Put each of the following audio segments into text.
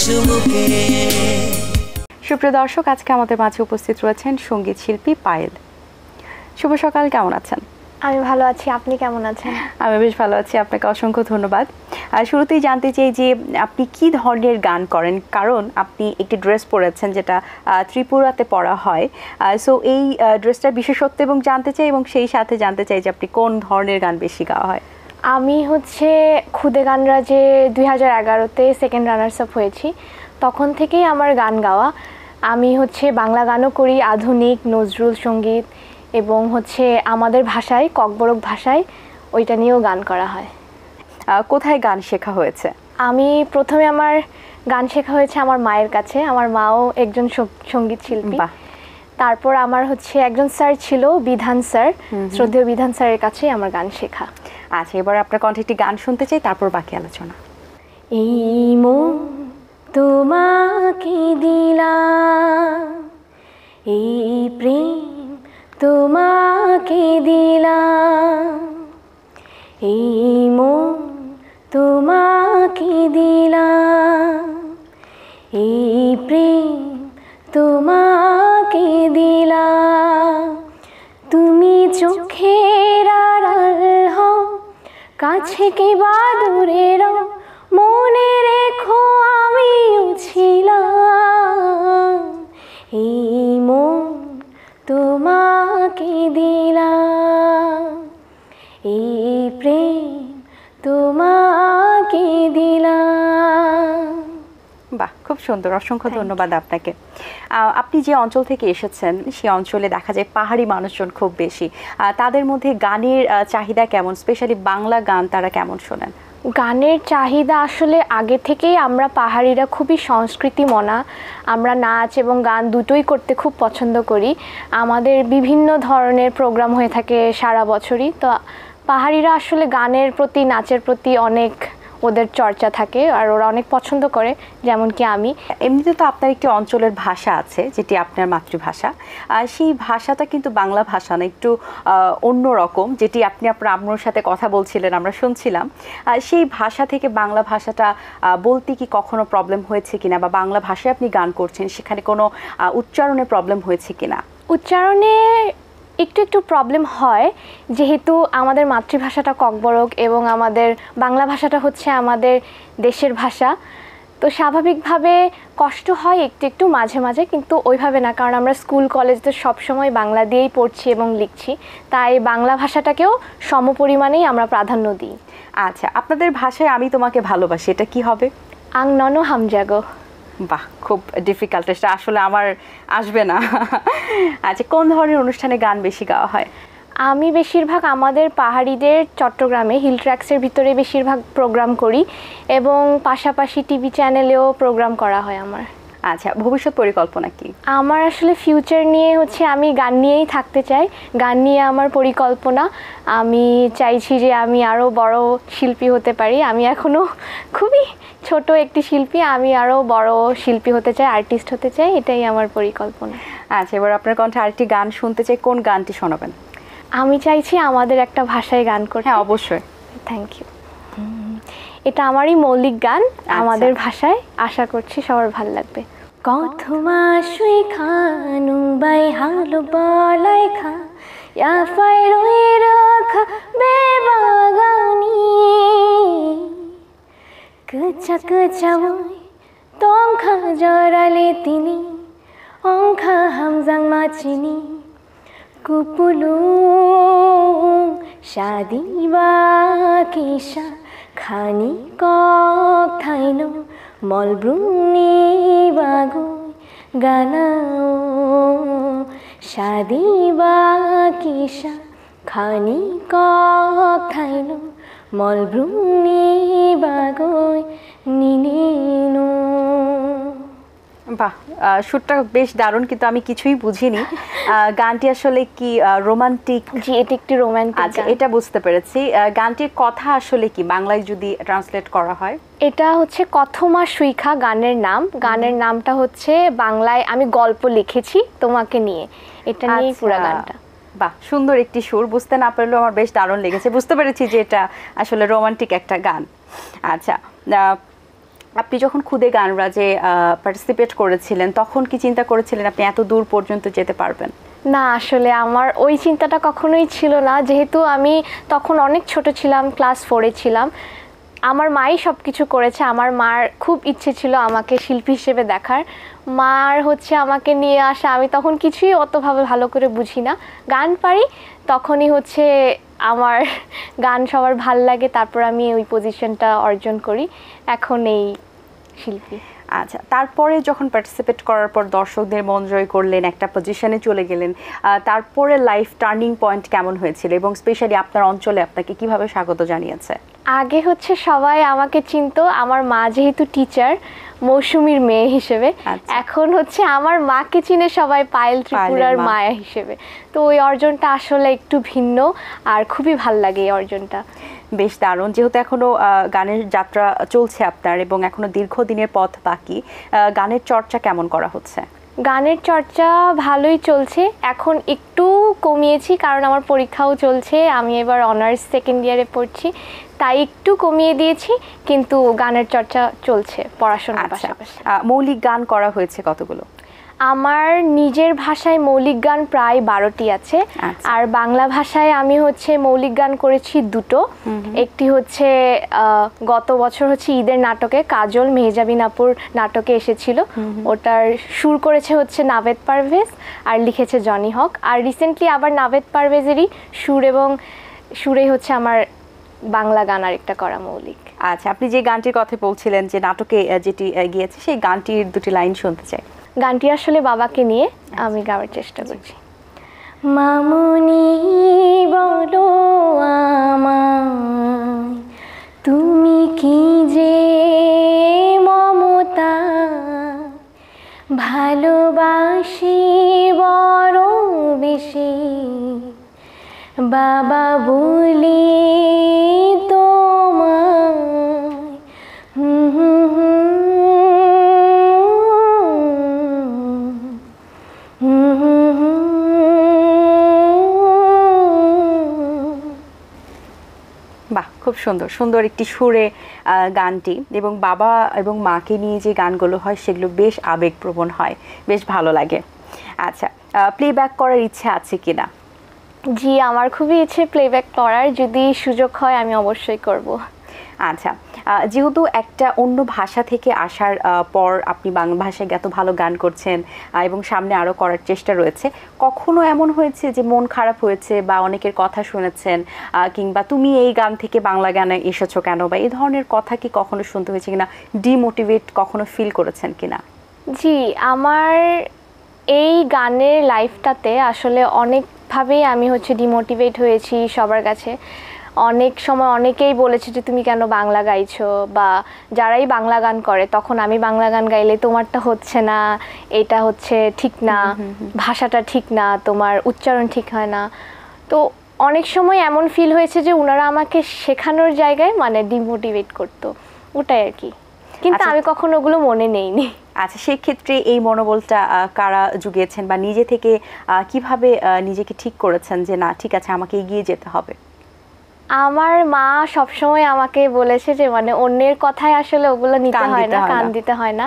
চুমুকে। সুপ্রিয় দর্শক, আজকে আমাদের মাঝে উপস্থিত রয়েছেন সঙ্গীত শিল্পী পায়েল। শুভ সকাল, কেমন আছেন? আমি ভালো আছি, আপনি কেমন আছেন? আমি বেশ ভালো আছি, আপনাকে অসংখ্য ধন্যবাদ। আর শুরুতেই জানতে চাই যে আপনি কি ধরনের গান করেন, কারণ আপনি একটি ড্রেস পরেছেন যেটা ত্রিপুরাতে পরা হয়। সো এই ড্রেসটার বিশেষত্ব এবং জানতে চাই, এবং সেই সাথে জানতে চাই যে আপনি কোন ধরনের গান বেশি গাওয়া হয়। আমি খুদে গানরা যে 2011-তে সেকেন্ড রানার্স আপ হয়েছি, তখন থেকেই আমার গান গাওয়া। আমি বাংলা গানও করি, আধুনিক নজরুল সঙ্গীত, এবং আমাদের ভাষায়, ককবরক ভাষায়, ওইটা নিয়েও গান করা হয়। কোথায় গান শেখা হয়েছে? আমি প্রথমে আমার গান শেখা হয়েছে আমার মায়ের কাছে। আমার মাও একজন সঙ্গীত শিল্পী। তারপর আমার একজন স্যার ছিল, বিধান স্যার, শ্রদ্ধেয় বিধান স্যারের কাছে আমার গান শেখা। আচ্ছা, এবার আপনার কণ্ঠে একটি গান শুনতে চাই, তারপর বাকি আলোচনা। এই মন তোমাকে দিলাম, এই প্রেম তোমাকে দিলাম, এই মন তোমাকে দিলাম, এই প্রেম তোমাকে দিলাম। তুমি চোখের আড়াল হও, কাছে কি বা দূরে রও, মনে রেখো আমিও ছিলাম। এই মন তোমাকে দিলাম, এই প্রেম তোমাকে দিলাম। বাহ, খুব সুন্দর, অসংখ্য ধন্যবাদ আপনাকে। আপনি যে অঞ্চল থেকে এসেছেন, সেই অঞ্চলে দেখা যায় পাহাড়ি মানুষজন খুব বেশি। তাদের মধ্যে গানের চাহিদা কেমন? স্পেশালি বাংলা গান তারা কেমন শোনেন? গানের চাহিদা আগে থেকেই আমরা পাহাড়িরা খুবই সংস্কৃতি মনা। আমরা নাচ এবং গান দুটোই করতে খুব পছন্দ করি। আমাদের বিভিন্ন ধরনের প্রোগ্রাম হয়ে থাকে সারা বছরই। তো পাহাড়িরা গানের প্রতি, নাচের প্রতি অনেক ওদের চর্চা থাকে, আর ওরা অনেক পছন্দ করে, যেমন কি আমি। এমনিতে তো আপনার একটি অঞ্চলের ভাষা আছে, যেটি আপনার মাতৃভাষা। সেই ভাষাটা কিন্তু বাংলা ভাষা না, একটু অন্য রকম, যেটি আপনি আপনার আম্মুর সাথে কথা বলছিলেন, আমরা শুনছিলাম। সেই ভাষা থেকে বাংলা ভাষাটা বলতে কি কখনো প্রবলেম হয়েছে কিনা, বা বাংলা ভাষায় আপনি গান করছেন, সেখানে কোনো উচ্চারণে প্রবলেম হয়েছে কিনা? উচ্চারণে একটু প্রবলেম হয়, যেহেতু আমাদের মাতৃভাষাটা ককবরক এবং আমাদের বাংলা ভাষাটা আমাদের দেশের ভাষা। তো স্বাভাবিকভাবে কষ্ট হয় একটু মাঝে মাঝে, কিন্তু ওইভাবে না, কারণ আমরা স্কুল কলেজ তো সবসময় বাংলা দিয়েই পড়ছি এবং লিখছি, তাই বাংলা ভাষাটাকেও সমপরিমাণেই আমরা প্রাধান্য দিই। আচ্ছা, আপনাদের ভাষায় আমি তোমাকে ভালোবাসি, এটা কি হবে? আং ননো হামজাগো। বাহ, খুব ডিফিকাল্ট, এটা আসলে আমার আসবে না। আচ্ছা, কোন ধরনের অনুষ্ঠানে গান বেশি গাওয়া হয়? আমি বেশিরভাগ আমাদের পাহাড়িদের চট্টগ্রামে হিল ট্র্যাক্সের ভিতরে বেশিরভাগ প্রোগ্রাম করি, এবং পাশাপাশি টিভি চ্যানেলেও প্রোগ্রাম করা হয় আমার। আচ্ছা, ভবিষ্যৎ পরিকল্পনা কি? আমার ফিউচার নিয়ে আমি গান নিয়েই থাকতে চাই। গান নিয়ে আমার পরিকল্পনা, আমি চাইছি যে আমি আরও বড় শিল্পী হতে পারি। আমি এখনও খুবই ছোট একটি শিল্পী, আমি আরও বড় শিল্পী হতে চাই, আর্টিস্ট হতে চাই, এটাই আমার পরিকল্পনা। আচ্ছা, এবার আপনার কণ্ঠে আরেকটি গান শুনতে চাই, কোন গানটি শোনাবেন? আমি চাইছি আমাদের একটা ভাষায় গান করতে। হ্যাঁ, অবশ্যই। Thank you. এটা আমারই মৌলিক গান, আমাদের ভাষায়, আশা করছি সবার ভালো লাগবে। কথমা সুই খানু বাই হালো বলাই খা ইয়া ফাইরই রাখা বেবাগানি কচা কচা ওই তংখা জরালে তিনি অংখা হামজাং মাচিনি কুপুলু শাদিবা কিসা খানি কক থাইনো মলব্রুনি বাগুই গানাও শাদিবা কিসা খানি কক থাইনো মলব্রুনি বাগুই নিনিনো। বাহ, সুরটা বেশ দারুণ, কিন্তু আমি কিছুই বুঝিনি। গানটি আসলে কি রোমান্টিক? জি, এটি একটি রোমান্টিক। আচ্ছা, এটা বুঝতে পেরেছি। গানটির কথা আসলে কি, বাংলায় যদি ট্রান্সলেট করা হয়? এটা কথমা সুইখা গানের নাম। গানের নামটা বাংলায় আমি গল্প লিখেছি তোমাকে নিয়ে, এটা নিয়ে পুরো গানটা। বাহ, সুন্দর একটি সুর, বুঝতে না পারলেও আমার বেশ দারুণ লেগেছে, বুঝতে পেরেছি যে এটা আসলে রোমান্টিক একটা গান। আচ্ছা, আপনি যখন খুদে গান রাজে পার্টিসিপেট করেছিলেন তখন কি চিন্তা করেছিলেন আপনি এত দূর পর্যন্ত যেতে পারবেন? না, আসলে আমার ওই চিন্তাটা কখনোই ছিল না, যেহেতু আমি তখন অনেক ছোট ছিলাম, ক্লাস 4-এ ছিলাম। আমার মাই সব কিছু করেছে। আমার মার খুব ইচ্ছে ছিল আমাকে শিল্পী হিসেবে দেখার। মার হচ্ছে আমাকে নিয়ে আসা, আমি তখন কিছুই অতভাবে ভালো করে বুঝি না, গান পারি, তখনই হচ্ছে আমার গান সবার ভাল লাগে, তারপর আমি ওই পজিশনটা অর্জন করি, এখন এই শিল্পী। আচ্ছা, তারপরে যখন পার্টিসিপেট করার পর দর্শকদের মন জয় করলেন, একটা পজিশনে চলে গেলেন, তারপরে লাইফ টার্নিং পয়েন্ট কেমন হয়েছিল এবং স্পেশালি আপনার অঞ্চলে আপনাকে কিভাবে স্বাগত জানিয়েছে? আগে হচ্ছে সবাই আমাকে চিনতো আমার মা যেহেতু টিচার, মৌসুমীর মেয়ে হিসেবে। এখন হচ্ছে আমার মাকে চিনে সবাই পায়েল ত্রিপুরার মায়া হিসেবে। তো ওই অর্জনটা আসলে একটু ভিন্ন আর খুবই ভাল লাগে এই অর্জনটা। বেশ দারুণ। যেহেতু এখনো গানের যাত্রা চলছে আপনার এবং এখনো দীর্ঘদিনের পথ বাকি, গানের চর্চা কেমন করা হচ্ছে? গানের চর্চা ভালোই চলছে, এখন একটু কমিয়েছি কারণ আমার পরীক্ষাও চলছে, আমি এবার অনার্স সেকেন্ড ইয়ারে পড়ছি, তাই একটু কমিয়ে দিয়েছি, কিন্তু গানের চর্চা চলছে পড়াশোনার পাশাপাশি। মৌলিক গান করা হয়েছে কতগুলো? আমার নিজের ভাষায় মৌলিক গান প্রায় 12টি আছে। আর বাংলা ভাষায় আমি হচ্ছে মৌলিক গান করেছি 2টো। একটি হচ্ছে গত বছর হচ্ছে ঈদের নাটকে কাজল মেহজাবিন আপুর নাটকে এসেছিল, ওটার সুর করেছে হচ্ছে নাভেদ পারভেজ আর লিখেছে জনি হক। আর রিসেন্টলি আবার নাভেদ পারভেজেরই সুর এবং সুরেই হচ্ছে আমার বাংলা গান আরেকটা করা মৌলিক। আচ্ছা, আপনি যে গানটির কথা বলছিলেন যে নাটকে যেটি গিয়েছে, সেই গানটির 2টি লাইন শুনতে চাই। গানটি আসলে বাবাকে নিয়ে আমি গাওয়ার চেষ্টা করছি। মামুনি বলো আমায় তুমি কি যে মমতা, ভালোবাসি বড় বেশি, বাবা বলি খুব সুন্দর সুন্দর একটি সুরে গানটি, এবং বাবা এবং মাকে নিয়ে যে গানগুলো হয় সেগুলো বেশ আবেগপ্রবণ হয়, বেশ ভালো লাগে। আচ্ছা, প্লেব্যাক করার ইচ্ছা আছে কিনা? জি, আমার খুবই ইচ্ছে প্লেব্যাক করার, যদি সুযোগ হয় আমি অবশ্যই করব। আচ্ছা, যেহেতু একটা অন্য ভাষা থেকে আসার পর আপনি বাংলা ভাষায় এত ভালো গান করছেন এবং সামনে আরও করার চেষ্টা রয়েছে, কখনো এমন হয়েছে যে মন খারাপ হয়েছে বা অনেকের কথা শুনেছেন কিংবা তুমি এই গান থেকে বাংলা গানে এসেছো কেন, বা এই ধরনের কথা কি কখনো শুনতে হয়েছে কিনা, ডিমোটিভেট কখনো ফিল করেছেন কিনা? জি, আমার এই গানের লাইফটাতে আসলে অনেকভাবেই আমি হচ্ছে ডিমোটিভেট হয়েছি সবার কাছে। অনেক সময় অনেকেই বলেছে যে তুমি কেন বাংলা গাইছো, বা যারাই বাংলা গান করে তখন আমি বাংলা গান গাইলে তোমারটা হচ্ছে না, এটা হচ্ছে ঠিক না, ভাষাটা ঠিক না, তোমার উচ্চারণ ঠিক হয় না। তো অনেক সময় এমন ফিল হয়েছে যে ওনারা আমাকে শেখানোর জায়গায় মানে ডিমোটিভেট করতো, ওটাই আর কি, কিন্তু আমি কখনো ওগুলো মনে নেইনি। আচ্ছা, সেক্ষেত্রে এই মনোবলটা কারা জুগিয়েছেন বা নিজে থেকে কিভাবে নিজেকে ঠিক করেছেন যে না ঠিক আছে আমাকে এগিয়ে যেতে হবে? আমার মা সবসময় আমাকে বলেছে যে মানে অন্যের কথায় আসলে ওগুলো নিতে হয় না, কান দিতে হয় না।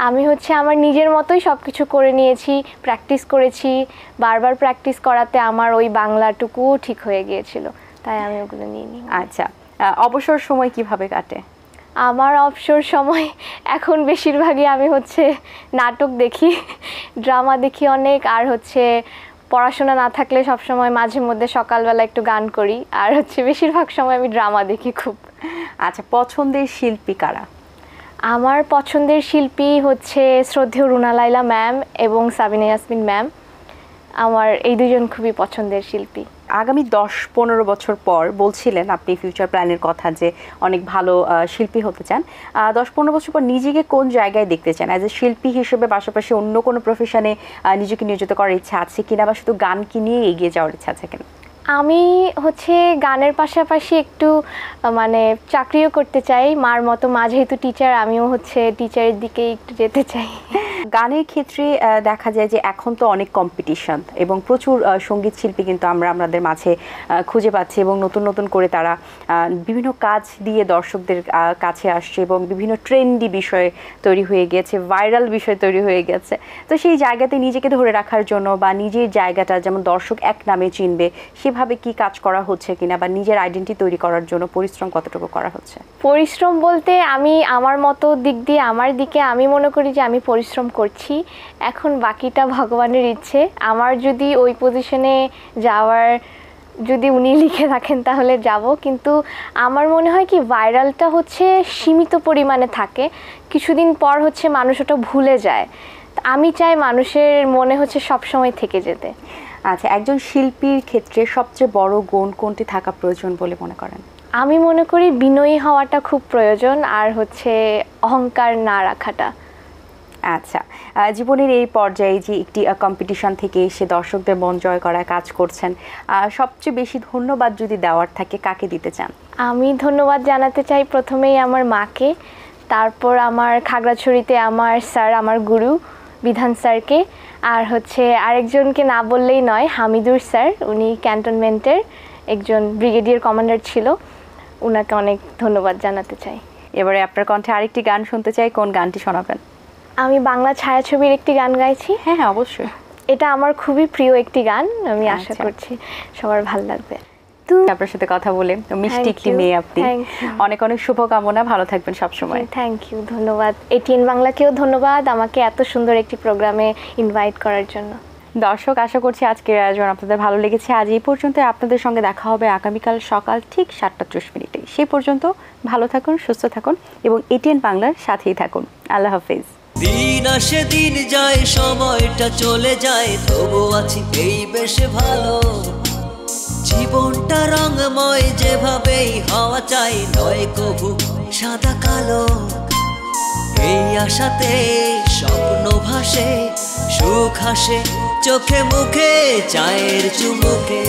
আমি হচ্ছে আমার নিজের মতোই সব কিছু করে নিয়েছি, প্র্যাকটিস করেছি, বারবার প্র্যাকটিস করাতে আমার ওই বাংলাটুকুও ঠিক হয়ে গিয়েছিল, তাই আমি ওগুলো নিইনি। আচ্ছা, অবসর সময় কিভাবে কাটে? আমার অবসর সময় এখন বেশিরভাগই আমি হচ্ছে নাটক দেখি, ড্রামা দেখি অনেক, আর হচ্ছে পড়াশোনা না থাকলে সবসময় মাঝে মধ্যে সকালবেলা একটু গান করি, আর হচ্ছে বেশিরভাগ সময় আমি ড্রামা দেখি খুব। আচ্ছা, পছন্দের শিল্পী কারা? আমার পছন্দের শিল্পী হচ্ছে শ্রদ্ধেয় রুনা লায়লা ম্যাম এবং সাবিনা ইয়াসমিন ম্যাম, আমার এই দুজন খুবই পছন্দের শিল্পী। আগামী 10-15 বছর পর বলছিলেন আপনি ফিউচার প্ল্যানের কথা যে অনেক ভালো শিল্পী হতে চান, 10-15 বছর পর নিজেকে কোন জায়গায় দেখতে চান? অ্যাজ এ শিল্পী হিসেবে পাশাপাশি অন্য কোনো প্রফেশনে নিজেকে নিয়োজিত করার ইচ্ছা আছে কিনা, বা শুধু গানকে নিয়ে এগিয়ে যাওয়ার ইচ্ছা আছে কিনা? আমি হচ্ছে গানের পাশাপাশি একটু মানে চাকরিও করতে চাই, মার মতো। মা যেহেতু টিচার, আমিও হচ্ছে টিচারের দিকে একটু যেতে চাই। গানের ক্ষেত্রে দেখা যায় যে এখন তো অনেক কম্পিটিশন এবং প্রচুর সঙ্গীত শিল্পী কিন্তু আমরা আমাদের মাঝে খুঁজে পাচ্ছি এবং নতুন নতুন করে তারা বিভিন্ন কাজ দিয়ে দর্শকদের কাছে আসছে এবং বিভিন্ন ট্রেন্ডি বিষয় তৈরি হয়ে গেছে, ভাইরাল বিষয় তৈরি হয়ে গেছে। তো সেই জায়গাতে নিজেকে ধরে রাখার জন্য বা নিজের জায়গাটা যেমন দর্শক এক নামে চিনবে সেভাবে কি কাজ করা হচ্ছে কিনা বা নিজের আইডেন্টিটি তৈরি করার জন্য পরিশ্রম কতটুকু করা হচ্ছে? পরিশ্রম বলতে আমি আমার মতো দিক দিয়ে আমার দিকে আমি মনে করি যে আমি পরিশ্রম করছি, এখন বাকিটা ভগবানের ইচ্ছে। আমার যদি ওই পজিশনে যাওয়ার যদি উনি লিখে রাখেন তাহলে যাব, কিন্তু আমার মনে হয় কি ভাইরালটা হচ্ছে সীমিত পরিমাণে থাকে, কিছুদিন পর হচ্ছে মানুষ ওটা ভুলে যায়। আমি চাই মানুষের মনে হচ্ছে সবসময় থেকে যেতে। আচ্ছা, একজন শিল্পীর ক্ষেত্রে সবচেয়ে বড় গুণ কোনটি থাকা প্রয়োজন বলে মনে করেন? আমি মনে করি বিনয়ী হওয়াটা খুব প্রয়োজন, আর হচ্ছে অহংকার না রাখাটা। আচ্ছা, জীবনের এই পর্যায়ে যে একটি কম্পিটিশন থেকে এসে দর্শকদের মন জয় করার কাজ করছেন, সবচেয়ে বেশি ধন্যবাদ যদি দেওয়ার থাকে কাকে দিতে চান? আমি ধন্যবাদ জানাতে চাই প্রথমেই আমার মাকে, তারপর আমার খাগড়াছড়িতে আমার স্যার, আমার গুরু বিধান স্যারকে, আর হচ্ছে আরেকজনকে না বললেই নয়, হামিদুর স্যার, উনি ক্যান্টনমেন্টের একজন ব্রিগেডিয়ার কমান্ডার ছিল, ওনাকে অনেক ধন্যবাদ জানাতে চাই। এবারে আপনার কণ্ঠে আরেকটি গান শুনতে চাই, কোন গানটি শোনাবেন? আমি বাংলা ছায়াছবির একটি গান গাইছি। হ্যাঁ হ্যাঁ, অবশ্যই। এটা আমার খুবই প্রিয় একটি গান, আমি আশা আচ্ছা। করছি সবার ভালো লাগবে। আপনার সাথে কথা বলে, মিষ্টি একটি মেয়ে আপনি, অনেক অনেক শুভকামনা, ভালো থাকবেন সবসময়। থ্যাংক ইউ, ধন্যবাদ। এটিএন বাংলাকেও ধন্যবাদ আমাকে এত সুন্দর একটি প্রোগ্রামে ইনভাইট করার জন্য। দর্শক, আশা করছি আজকের আয়োজন আপনাদের ভালো লেগেছে। আজ এই পর্যন্ত, আপনাদের সঙ্গে দেখা হবে আগামীকাল সকাল ঠিক 7:30। সেই পর্যন্ত ভালো থাকুন, সুস্থ থাকুন এবং এটিএন বাংলার সাথেই থাকুন। আল্লাহ হাফেজ। দিন আসে দিন যায়, সময়টা চলে যায়, তবু আছি এই বেশ ভালো। জীবনটা রঙময়, যেভাবেই হওয়া চাই, নয় কভু সাদা কালো। এই আশাতে স্বপ্ন ভাসে, সুখ হাসে চোখে মুখে, চায়ের চুমুকে।